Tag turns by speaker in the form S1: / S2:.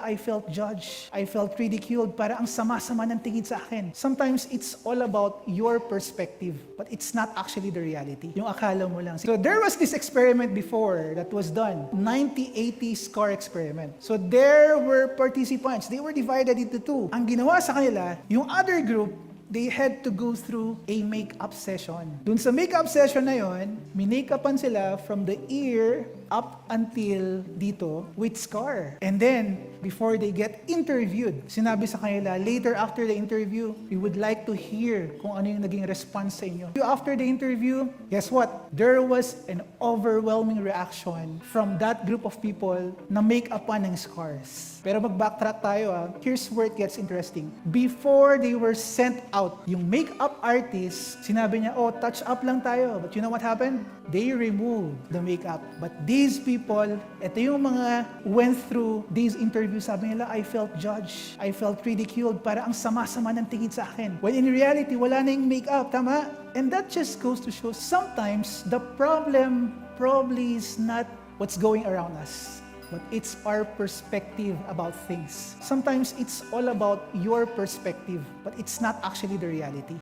S1: I felt judged. I felt ridiculed. Para ang sama-sama ng tingin sa akin. Sometimes it's all about your perspective, but it's not actually the reality. Yung akala mo lang. So there was this experiment before that was done. 90-80 scar experiment. So there were participants. They were divided into two. Ang ginawa sa kanila, yung other group, they had to go through a makeup session. Dun sa makeup session na yon, minake-upan sila from the ear up until dito with scar. And then, before they get interviewed, sinabi sa kanila, later after the interview, we would like to hear kung ano yung naging response sa inyo. After the interview, guess what? There was an overwhelming reaction from that group of people na make-upan ng scars. Pero mag-backtrack tayo Here's where it gets interesting. Before they were sent out, yung makeup artist, sinabi niya, touch up lang tayo. But you know what happened? They removed the makeup. But these people, ito yung mga went through these interviews, sabi nila, I felt judged. I felt ridiculed. Para ang sama-sama ng tingin sa akin. When in reality, wala na yung makeup. Tama? And that just goes to show, sometimes the problem probably is not what's going around us, but it's our perspective about things. Sometimes it's all about your perspective, but it's not actually the reality.